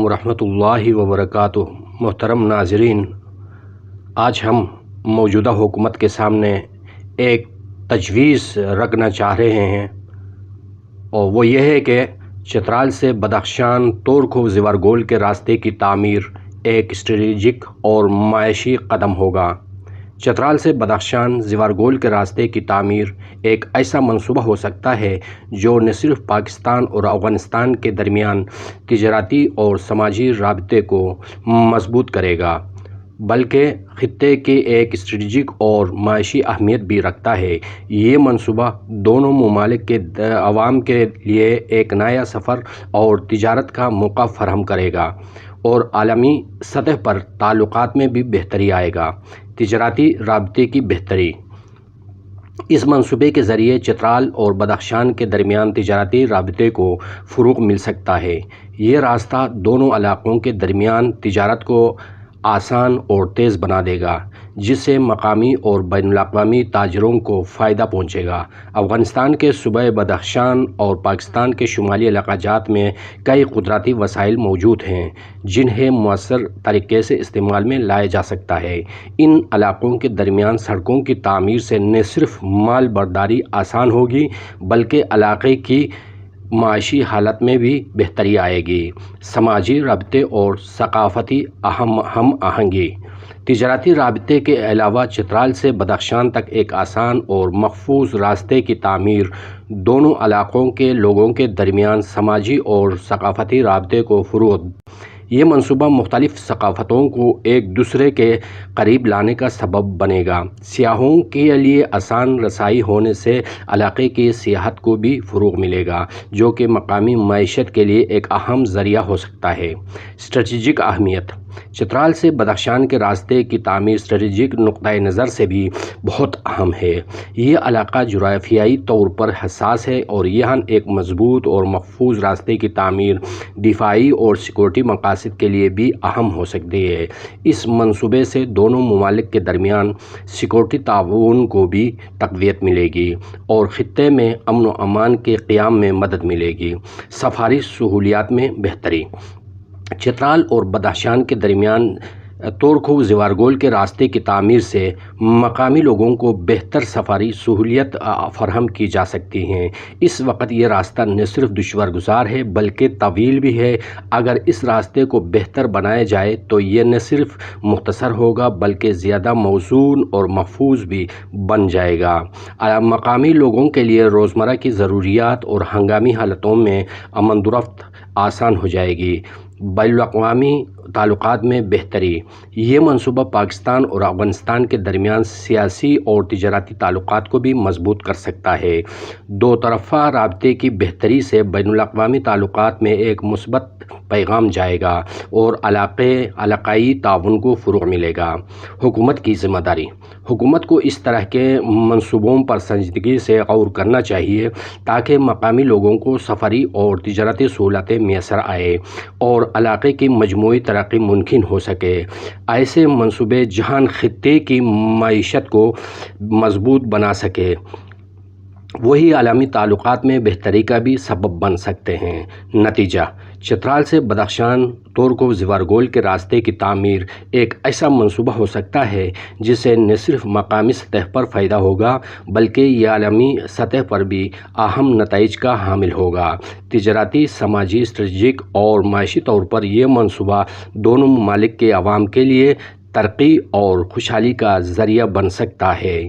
علیکم ورحمۃ اللہ وبرکاتہ۔ محترم ناظرین، آج ہم موجودہ حکومت کے سامنے ایک تجویز رکھنا چاہ رہے ہیں، اور وہ یہ ہے کہ چترال سے بدخشان تورکھو زیورگول کے راستے کی تعمیر ایک اسٹریٹجک اور معاشی قدم ہوگا۔ چترال سے بدخشان زیورگول کے راستے کی تعمیر ایک ایسا منصوبہ ہو سکتا ہے جو نہ صرف پاکستان اور افغانستان کے درمیان تجارتی اور سماجی رابطے کو مضبوط کرے گا، بلکہ خطے کی ایک اسٹریٹجک اور معاشی اہمیت بھی رکھتا ہے۔ یہ منصوبہ دونوں ممالک کے عوام کے لیے ایک نیا سفر اور تجارت کا موقع فراہم کرے گا، اور عالمی سطح پر تعلقات میں بھی بہتری آئے گا۔ تجارتی رابطے کی بہتری: اس منصوبے کے ذریعے چترال اور بدخشان کے درمیان تجارتی رابطے کو فروغ مل سکتا ہے۔ یہ راستہ دونوں علاقوں کے درمیان تجارت کو آسان اور تیز بنا دے گا، جس سے مقامی اور بین الاقوامی تاجروں کو فائدہ پہنچے گا۔ افغانستان کے صوبہ بدخشان اور پاکستان کے شمالی علاقہ جات میں کئی قدرتی وسائل موجود ہیں جنہیں مؤثر طریقے سے استعمال میں لایا جا سکتا ہے۔ ان علاقوں کے درمیان سڑکوں کی تعمیر سے نہ صرف مال برداری آسان ہوگی، بلکہ علاقے کی معاشی حالت میں بھی بہتری آئے گی۔ سماجی رابطے اور ثقافتی ہم آہنگی: تجارتی رابطے کے علاوہ چترال سے بدخشان تک ایک آسان اور محفوظ راستے کی تعمیر دونوں علاقوں کے لوگوں کے درمیان سماجی اور ثقافتی رابطے کو فروغ دے گا۔ یہ منصوبہ مختلف ثقافتوں کو ایک دوسرے کے قریب لانے کا سبب بنے گا۔ سیاحوں کے لیے آسان رسائی ہونے سے علاقے کی سیاحت کو بھی فروغ ملے گا، جو کہ مقامی معیشت کے لیے ایک اہم ذریعہ ہو سکتا ہے۔ اسٹریٹجک اہمیت: چترال سے بدخشان کے راستے کی تعمیر اسٹریٹجک نقطۂ نظر سے بھی بہت اہم ہے۔ یہ علاقہ جغرافیائی طور پر حساس ہے، اور یہاں ایک مضبوط اور محفوظ راستے کی تعمیر دفاعی اور سیکورٹی مقاصد کے لیے بھی اہم ہو سکتی ہے۔ اس منصوبے سے دونوں ممالک کے درمیان سیکورٹی تعاون کو بھی تقویت ملے گی اور خطے میں امن و امان کے قیام میں مدد ملے گی۔ سفری سہولیات میں بہتری: چترال اور بدخشان کے درمیان تورکھو زیورگول کے راستے کی تعمیر سے مقامی لوگوں کو بہتر سفری سہولیات فراہم کی جا سکتی ہیں۔ اس وقت یہ راستہ نہ صرف دشوار گزار ہے بلکہ طویل بھی ہے۔ اگر اس راستے کو بہتر بنایا جائے تو یہ نہ صرف مختصر ہوگا بلکہ زیادہ موزون اور محفوظ بھی بن جائے گا۔ مقامی لوگوں کے لیے روزمرہ کی ضروریات اور ہنگامی حالتوں میں آمد و رفت آسان ہو جائے گی۔ بین الاقوامی تعلقات میں بہتری: یہ منصوبہ پاکستان اور افغانستان کے درمیان سیاسی اور تجارتی تعلقات کو بھی مضبوط کر سکتا ہے۔ دو طرفہ رابطے کی بہتری سے بین الاقوامی تعلقات میں ایک مثبت پیغام جائے گا اور علاقائی تعاون کو فروغ ملے گا۔ حکومت کی ذمہ داری: حکومت کو اس طرح کے منصوبوں پر سنجیدگی سے غور کرنا چاہیے تاکہ مقامی لوگوں کو سفری اور تجارتی سہولتیں میسر آئیں اور علاقے کی مجموعی ترقی ممکن ہو سکے۔ ایسے منصوبے جہاں خطے کی معیشت کو مضبوط بنا سکے، وہی عالمی تعلقات میں بہتری کا بھی سبب بن سکتے ہیں۔ نتیجہ: چترال سے بدخشان تورکھو زیورگول کے راستے کی تعمیر ایک ایسا منصوبہ ہو سکتا ہے جس سے نہ صرف مقامی سطح پر فائدہ ہوگا بلکہ یہ عالمی سطح پر بھی اہم نتائج کا حامل ہوگا۔ تجارتی، سماجی، اسٹریٹجک اور معاشی طور پر یہ منصوبہ دونوں ممالک کے عوام کے لیے ترقی اور خوشحالی کا ذریعہ بن سکتا ہے۔